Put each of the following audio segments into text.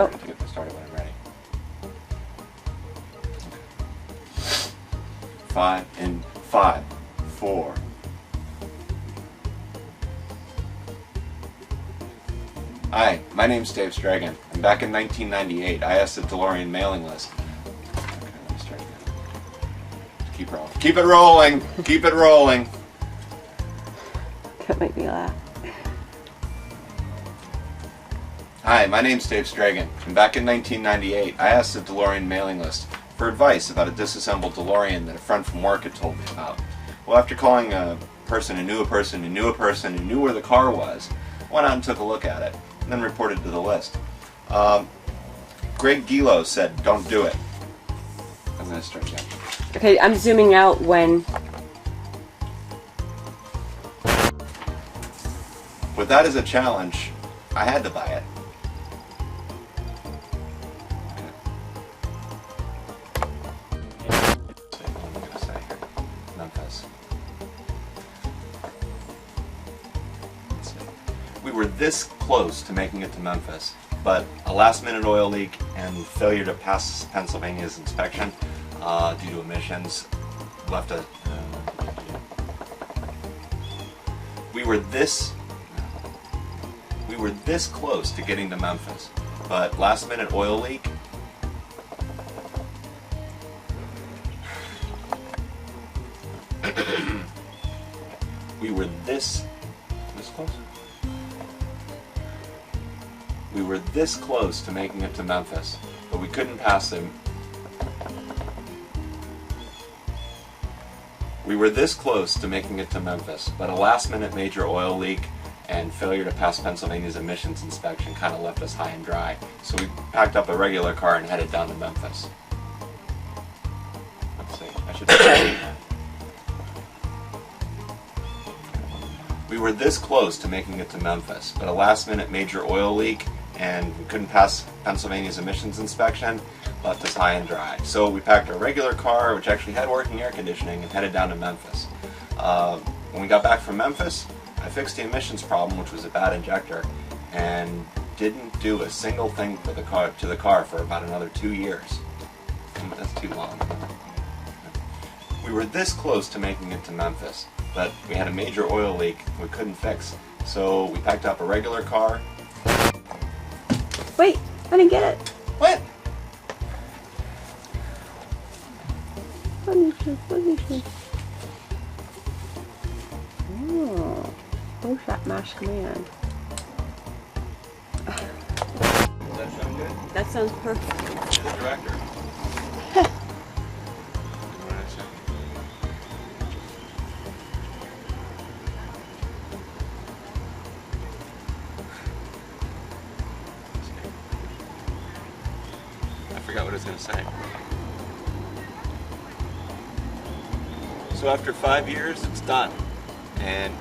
to get this started when I'm ready. 5 in 5, 4. Hi, my name's Dave Stragan, and back in 1998, I asked the DeLorean mailing list. Okay, let me start again. Keep rolling. Keep it rolling! Keep it rolling! That make me laugh. Hi, my name's Dave Stragan, and back in 1998, I asked the DeLorean mailing list for advice about a disassembled DeLorean that a friend from work had told me about. Well, after calling a person who knew a person who knew a person who knew where the car was, I went out and took a look at it, and then reported to the list. Greg Gilo said, don't do it. I'm going to start again. Okay, I'm zooming out when... With that as a challenge, I had to buy it. Memphis. We were this close to making it to Memphis, but a last-minute oil leak and failure to pass Pennsylvania's inspection due to emissions left a... We were this close to getting to Memphis, but last-minute oil leak. We were this close. We were this close to making it to Memphis, but we couldn't pass him. We were this close to making it to Memphis, but a last-minute major oil leak and failure to pass Pennsylvania's emissions inspection kind of left us high and dry. So we packed up a regular car and headed down to Memphis. Let's see, I should say that. We were this close to making it to Memphis, but a last-minute major oil leak and we couldn't pass Pennsylvania's emissions inspection left us high and dry. So we packed our regular car, which actually had working air conditioning, and headed down to Memphis. When we got back from Memphis, I fixed the emissions problem, which was a bad injector, and didn't do a single thing for the car for about another 2 years. That's too long. We were this close to making it to Memphis, but we had a major oil leak we couldn't fix. So we packed up a regular car. Wait, I didn't get it. What? Let me see. Oh, push that mash command. Does that sound good? That sounds perfect. To the director. I forgot what I was going to say. So after 5 years, it's done. And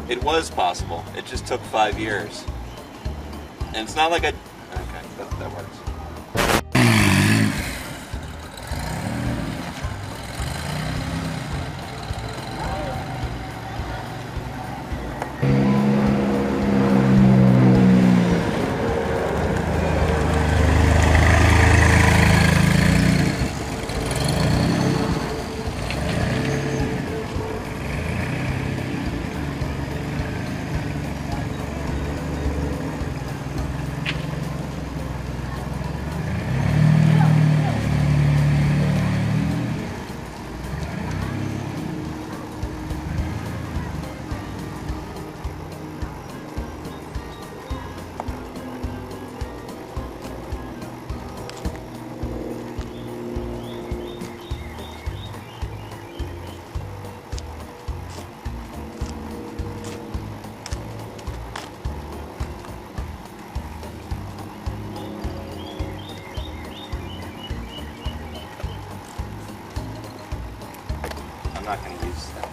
it was possible. It just took 5 years. And it's not like okay, that works. I'm not going to use that.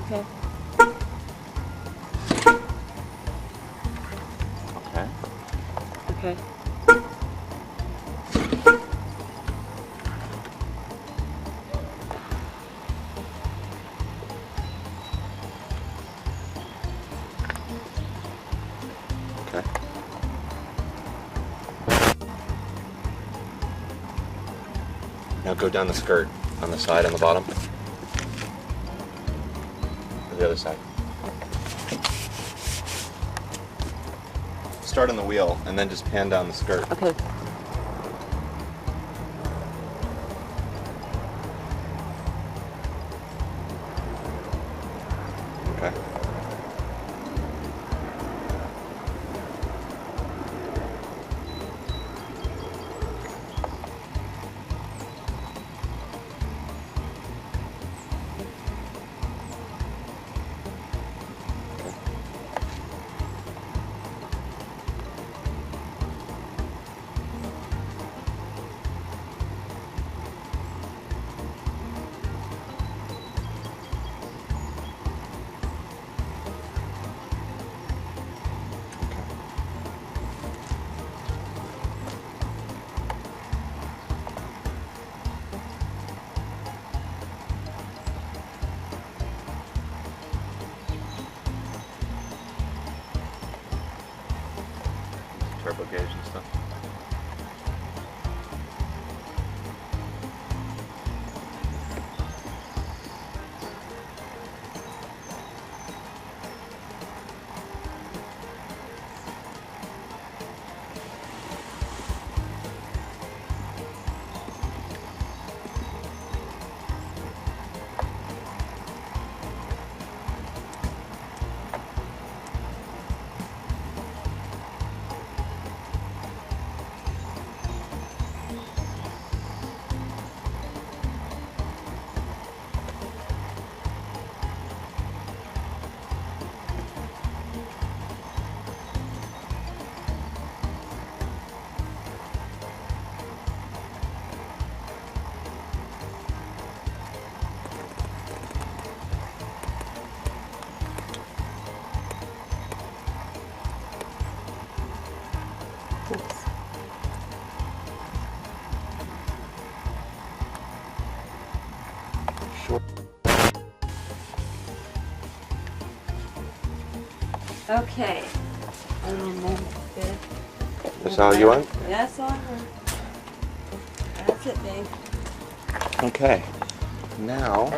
Okay. Okay. Okay. Now go down the skirt on the side, on the bottom. Or the other side. Start on the wheel and then just pan down the skirt. Okay. Okay. Turbo gauge and stuff. Oops. Sure. Okay. And then That's all you want? That's all I want. That's it, Dave. Okay. Now